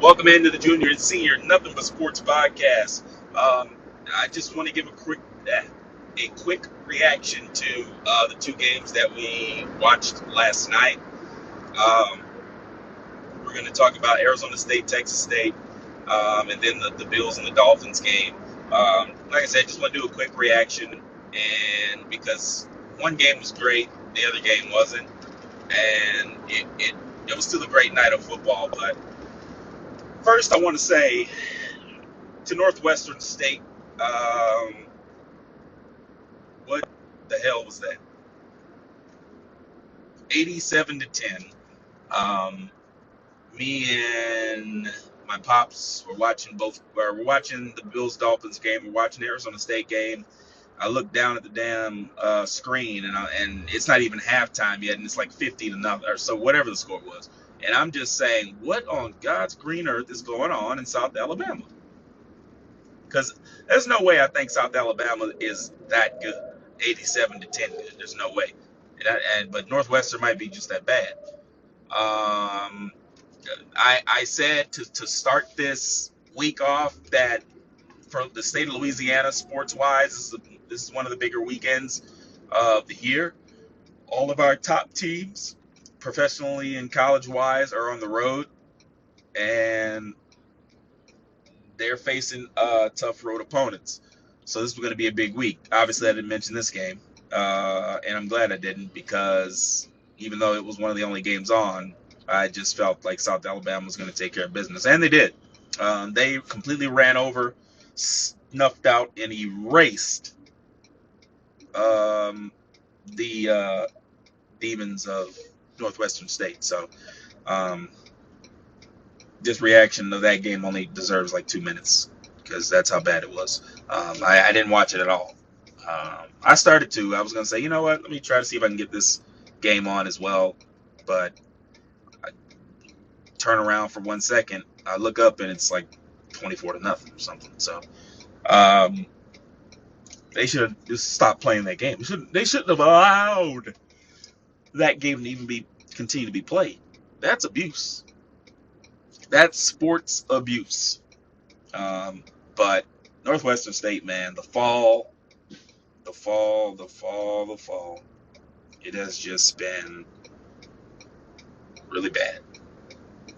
Welcome into the Junior and Senior Nothing But Sports podcast. I just want to give a quick reaction to the two games that we watched last night. Um, we're going to talk about Arizona State, Texas State, and then the Bills and the Dolphins game. Like I said, just want to do a quick reaction, and because one game was great, the other game wasn't, and it was still a great night of football. But first, I want to say to Northwestern State. Um, what the hell was that? 87-10. Um, Me and my pops were watching we're watching the Bills Dolphins game. We're watching the Arizona State game. I looked down at the damn screen, and it's not even halftime yet, and it's like 50-0 or so, whatever the score was. And I'm just saying, what on God's green earth is going on in South Alabama? Because there's no way I think South Alabama is that good. 87-10 good. There's no way. But Northwestern might be just that bad. Um, I said to start this week off that for the state of Louisiana, sports wise, this is one of the bigger weekends of the year. All of our top teams, professionally and college wise, are on the road, and they're facing tough road opponents. So this is going to be a big week. Obviously, I didn't mention this game, and I'm glad I didn't because even though it was one of the only games on, I just felt like South Alabama was going to take care of business, and they did. They completely ran over, snuffed out, and erased the demons of Northwestern State. So um, this reaction to that game only deserves like 2 minutes because that's how bad it was. I didn't watch it at all. I started to. I was going to say, you know what? Let me try to see if I can get this game on as well. But I turn around for 1 second. I look up and it's like 24-0 or something. So um, they should have just stopped playing that game. They shouldn't have allowed that game to even be continue to be played. That's abuse. That's sports abuse. But Northwestern State, man, the fall. It has just been really bad.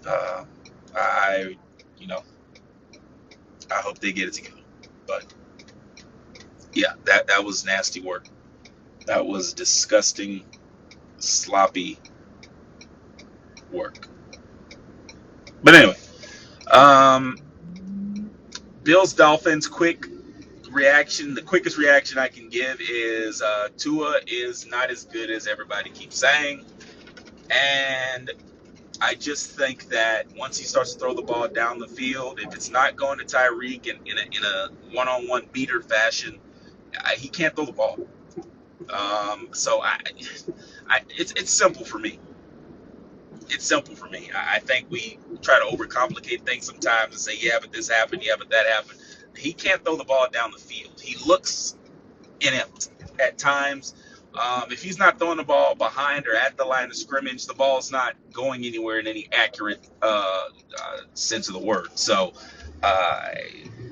Uh, I, you know, I hope they get it together. But yeah, that was nasty work. That was disgusting, sloppy work. But anyway, um, Bills Dolphins quick reaction. The quickest reaction I can give is Tua is not as good as everybody keeps saying, and I just think that once he starts to throw the ball down the field, if it's not going to Tyreek in a one-on-one beater fashion, he can't throw the ball. So it's simple for me. It's simple for me. I think we try to overcomplicate things sometimes and say, yeah, but this happened, yeah, but that happened. He can't throw the ball down the field. He looks inept at times. If he's not throwing the ball behind or at the line of scrimmage, the ball's not going anywhere in any accurate sense of the word. So uh,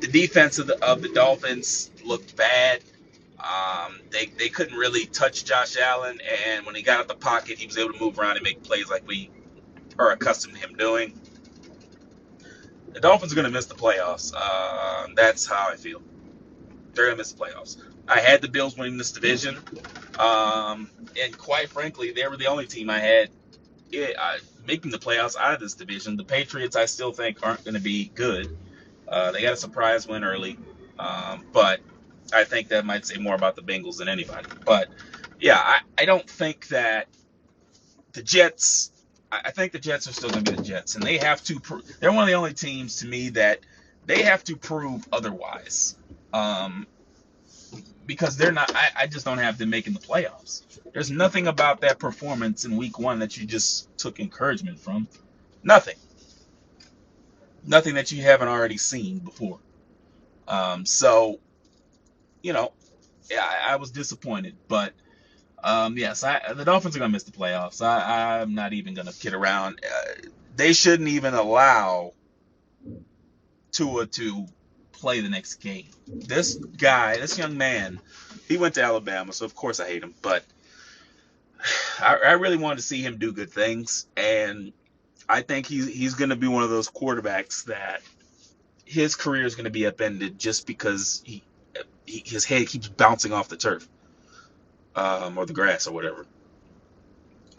the defense of the Dolphins looked bad. They couldn't really touch Josh Allen, and when he got out the pocket, he was able to move around and make plays like we are accustomed to him doing. The Dolphins are going to miss the playoffs. That's how I feel. They're going to miss the playoffs. I had the Bills winning this division. And quite frankly, they were the only team I had making the playoffs out of this division. The Patriots, I still think, aren't going to be good. They got a surprise win early, but I think that might say more about the Bengals than anybody. But yeah, I don't think that the Jets. I think the Jets are still going to be the Jets, and they have to. They're one of the only teams to me that they have to prove otherwise. Um, because they're not. I just don't have them making the playoffs. There's nothing about that performance in Week 1 that you just took encouragement from. Nothing. Nothing that you haven't already seen before. So you know, yeah, I was disappointed, but yes, the Dolphins are gonna miss the playoffs. I'm not even gonna kid around. They shouldn't even allow Tua to play the next game. This guy, this young man, he went to Alabama, so of course I hate him. But I really wanted to see him do good things, and I think he's going to be one of those quarterbacks that his career is going to be upended just because his head keeps bouncing off the turf, or the grass or whatever.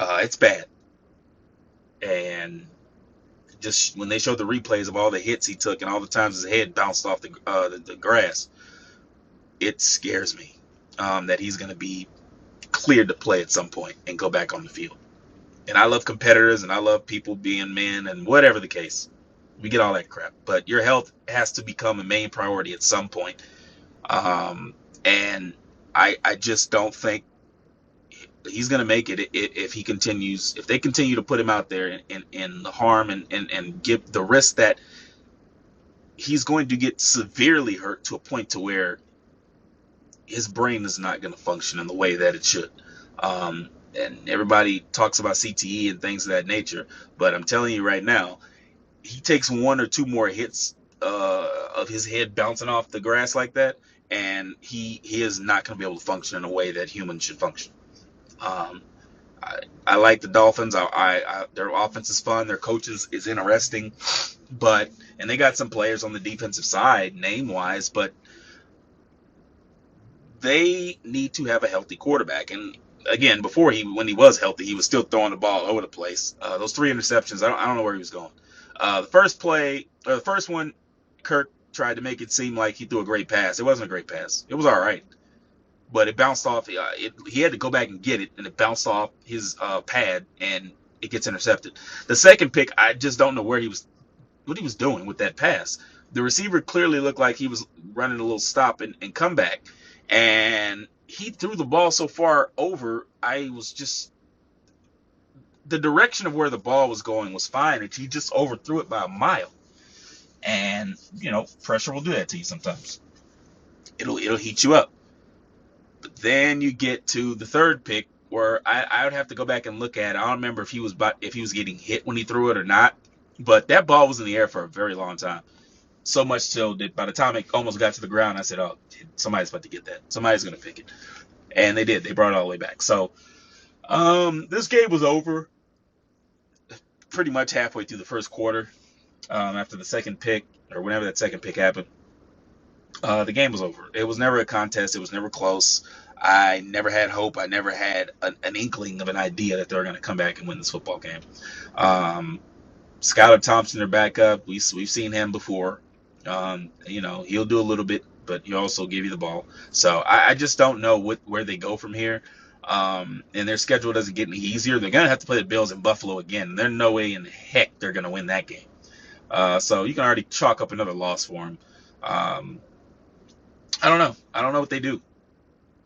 It's bad, and just when they showed the replays of all the hits he took and all the times his head bounced off the grass, it scares me that he's going to be cleared to play at some point and go back on the field. And I love competitors and I love people being men and whatever the case. We get all that crap, but your health has to become a main priority at some point. And I just don't think he's going to make it if he continues, if they continue to put him out there in the harm and give the risk that he's going to get severely hurt to a point to where his brain is not going to function in the way that it should. And everybody talks about CTE and things of that nature, but I'm telling you right now, he takes one or two more hits of his head bouncing off the grass like that, and he is not going to be able to function in a way that humans should function. Um, I like the Dolphins. Their offense is fun. Their coach is interesting, and they got some players on the defensive side, name wise, but they need to have a healthy quarterback. And again, when he was healthy, he was still throwing the ball all over the place. Those 3 interceptions, I don't know where he was going. The first one, Kirk tried to make it seem like he threw a great pass. It wasn't a great pass. It was all right, but it bounced off. He had to go back and get it, and it bounced off his pad, and it gets intercepted. The second pick, I just don't know what he was doing with that pass. The receiver clearly looked like he was running a little stop and comeback, and he threw the ball so far over. The direction of where the ball was going was fine, and he just overthrew it by a mile. And pressure will do that to you sometimes. It'll heat you up. But then you get to the third pick, where I would have to go back and look at it. I don't remember if he was getting hit when he threw it or not, but that ball was in the air for a very long time. So much so that by the time it almost got to the ground, I said, "Oh, somebody's about to get that. Somebody's going to pick it." And they did. They brought it all the way back. So this game was over pretty much halfway through the first quarter. After the second pick, or whenever that second pick happened, the game was over. It was never a contest. It was never close. I never had hope. I never had an inkling of an idea that they were going to come back and win this football game. Skylar Thompson, their backup, we've seen him before. He'll do a little bit, but he'll also give you the ball. So I just don't know where they go from here. And their schedule doesn't get any easier. They're going to have to play the Bills in Buffalo again. There's no way in heck they're going to win that game. So you can already chalk up another loss for them. I don't know. I don't know what they do.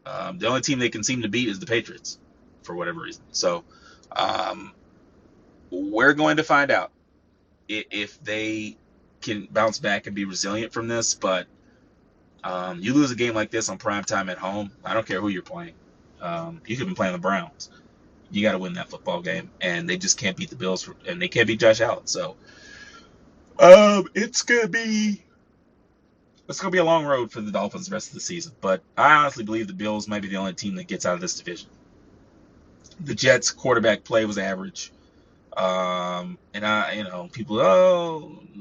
The only team they can seem to beat is the Patriots for whatever reason. So we're going to find out if they can bounce back and be resilient from this. But you lose a game like this on primetime at home, I don't care who you're playing. You could be playing the Browns. You got to win that football game, and they just can't beat the Bills, and they can't beat Josh Allen. So it's gonna be a long road for the Dolphins the rest of the season. But I honestly believe the Bills might be the only team that gets out of this division. The Jets' quarterback play was average. People,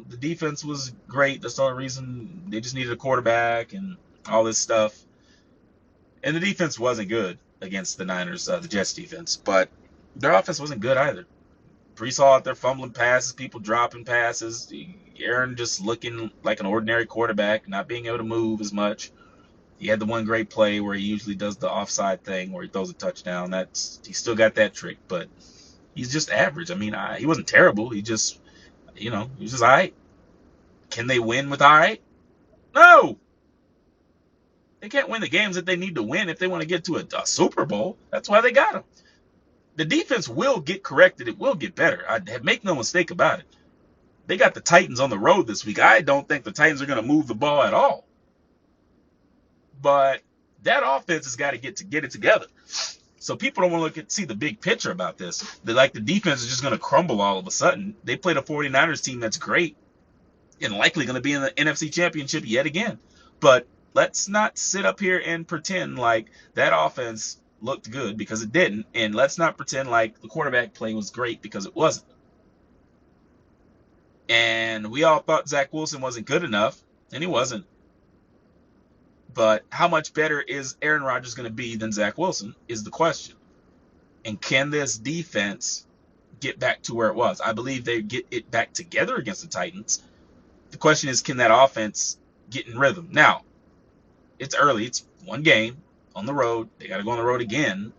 the defense was great. That's the only reason. They just needed a quarterback and all this stuff. And the defense wasn't good against the Niners, the Jets defense, but their offense wasn't good either. Brees Hall out there fumbling passes, people dropping passes, Aaron just looking like an ordinary quarterback, not being able to move as much. He had the one great play where he usually does the offside thing where he throws a touchdown. He still got that trick, but he's just average. I mean, he wasn't terrible. He was just all right. Can they win with all right? No. They can't win the games that they need to win if they want to get to a Super Bowl. That's why they got them. The defense will get corrected. It will get better. Make no mistake about it. They got the Titans on the road this week. I don't think the Titans are going to move the ball at all. But that offense has got to get it together. So people don't want to see the big picture about this. They're like the defense is just going to crumble all of a sudden. They played a 49ers team that's great. and likely going to be in the NFC Championship yet again. But let's not sit up here and pretend like that offense looked good, because it didn't. And let's not pretend like the quarterback play was great, because it wasn't. And we all thought Zach Wilson wasn't good enough, and he wasn't. But how much better is Aaron Rodgers going to be than Zach Wilson is the question. And can this defense get back to where it was? I believe they get it back together against the Titans. The question is, can that offense get in rhythm? Now, it's early. It's one game on the road. They got to go on the road again.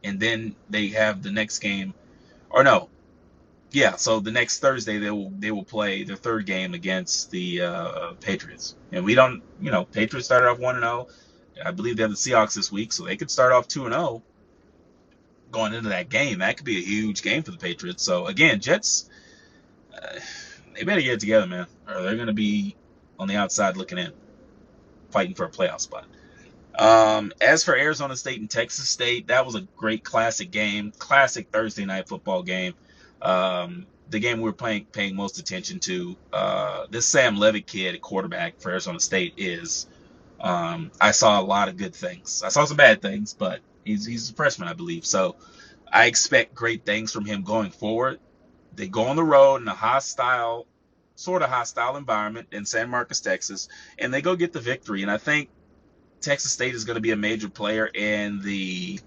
And then they have the next game. Or no. Yeah, so the next Thursday they will play their third game against the Patriots. And we don't, Patriots started off 1-0. I believe they have the Seahawks this week, so they could start off 2-0 going into that game. That could be a huge game for the Patriots. So again, Jets, they better get it together, man, or they're going to be on the outside looking in, fighting for a playoff spot. As for Arizona State and Texas State, that was a great classic game, classic Thursday night football game. The game we were paying most attention to, this Sam Levitt kid at quarterback for Arizona State is, I saw a lot of good things. I saw some bad things, but he's a freshman, I believe. So I expect great things from him going forward. They go on the road in a sort of hostile environment in San Marcos, Texas, and they go get the victory. And I think Texas State is going to be a major player in the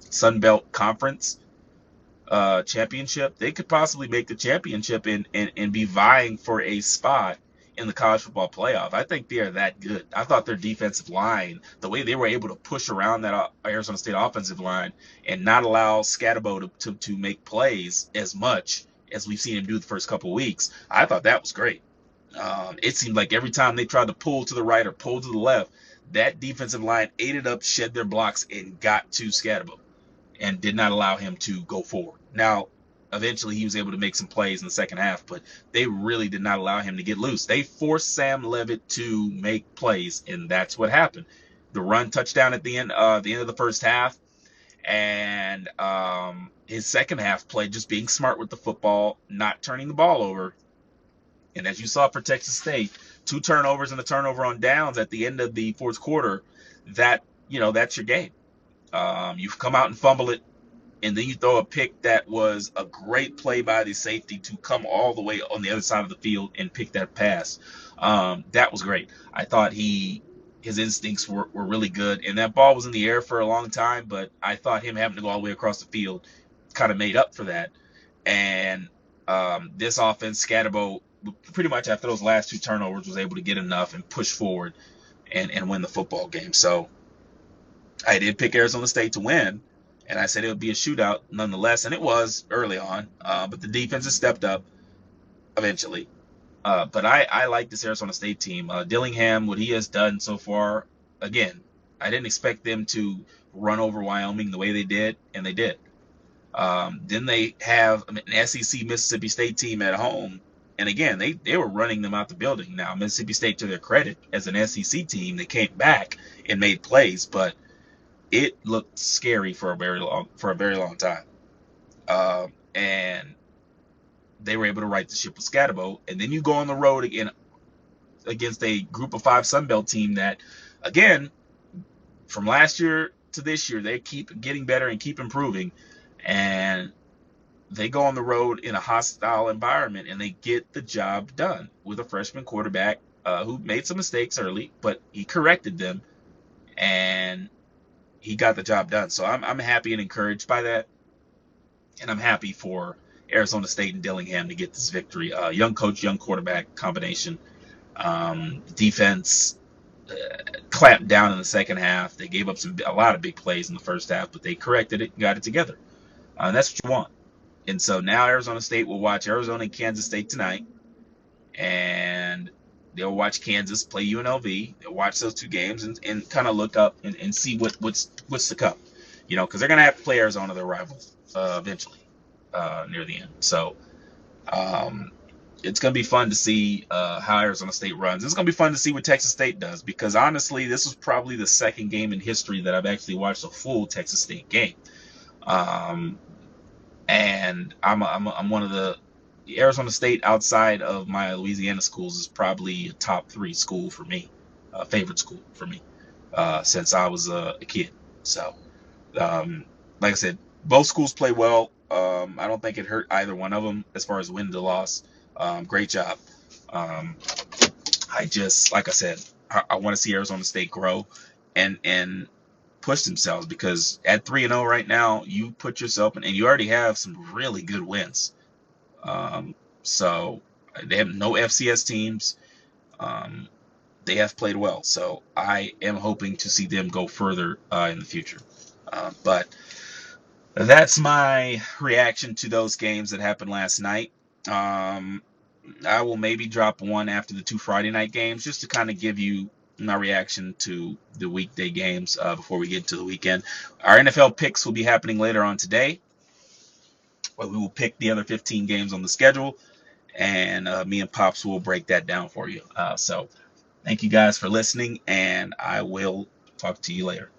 Sun Belt Conference championship. They could possibly make the championship and be vying for a spot in the college football playoff. I think they are that good. I thought their defensive line, the way they were able to push around that Arizona State offensive line and not allow Scatterbo to make plays as much as we've seen him do the first couple of weeks, I thought that was great. It seemed like every time they tried to pull to the right or pull to the left, that defensive line ate it up, shed their blocks, and got to Scatterbo and did not allow him to go forward. Now, eventually he was able to make some plays in the second half, but they really did not allow him to get loose. They forced Sam Levitt to make plays, and that's what happened. The run touchdown at the end of the first half, and his second half play just being smart with the football, not turning the ball over. And as you saw for Texas State, 2 turnovers and a turnover on downs at the end of the fourth quarter, that's your game. You come out and fumble it, and then you throw a pick that was a great play by the safety to come all the way on the other side of the field and pick that pass. That was great. I thought his instincts were really good, and that ball was in the air for a long time, but I thought him having to go all the way across the field kind of made up for that. And this offense, Scatterbo, pretty much after those last 2 turnovers, was able to get enough and push forward and win the football game. So I did pick Arizona State to win, and I said it would be a shootout nonetheless, and it was early on, but the defense has stepped up eventually. But I like this Arizona State team. Dillingham, what he has done so far, again, I didn't expect them to run over Wyoming the way they did, and they did. Then they have an SEC Mississippi State team at home, and again, they were running them out the building. Now, Mississippi State, to their credit, as an SEC team, they came back and made plays, but it looked scary for a very long time. And they were able to right the ship with Scatterbo. And then you go on the road again against a group of 5 Sun Belt team that, again, from last year to this year, they keep getting better and keep improving. And they go on the road in a hostile environment, and they get the job done with a freshman quarterback who made some mistakes early, but he corrected them, and he got the job done. So I'm happy and encouraged by that, and I'm happy for Arizona State and Dillingham to get this victory. Young coach, young quarterback combination. Defense clamped down in the second half. They gave up a lot of big plays in the first half, but they corrected it and got it together. And that's what you want. And so now Arizona State will watch Arizona and Kansas State tonight, and they'll watch Kansas play UNLV. They'll watch those 2 games and kind of look up and see what's to come. Because they're going to have to play Arizona, their rivals, eventually near the end. So it's going to be fun to see how Arizona State runs. It's going to be fun to see what Texas State does, because honestly, this was probably the second game in history that I've actually watched a full Texas State game. And I'm one of the Arizona State, outside of my Louisiana schools, is probably a top three school for me, favorite school for me, since I was a kid. So, um, like I said, both schools play well. I don't think it hurt either one of them as far as win to loss. Great job. Um, I just, like I said, I want to see Arizona State grow and push themselves, because at 3-0 right now, you put yourself in, and you already have some really good wins. Um, so they have no FCS teams. Um, they have played well, so I am hoping to see them go further in the future. But that's my reaction to those games that happened last night. Um, I will maybe drop one after the two Friday night games, just to kind of give you my reaction to the weekday games before we get to the weekend. Our NFL picks will be happening later on today, where we will pick the other 15 games on the schedule, and me and Pops will break that down for you. So thank you guys for listening, and I will talk to you later.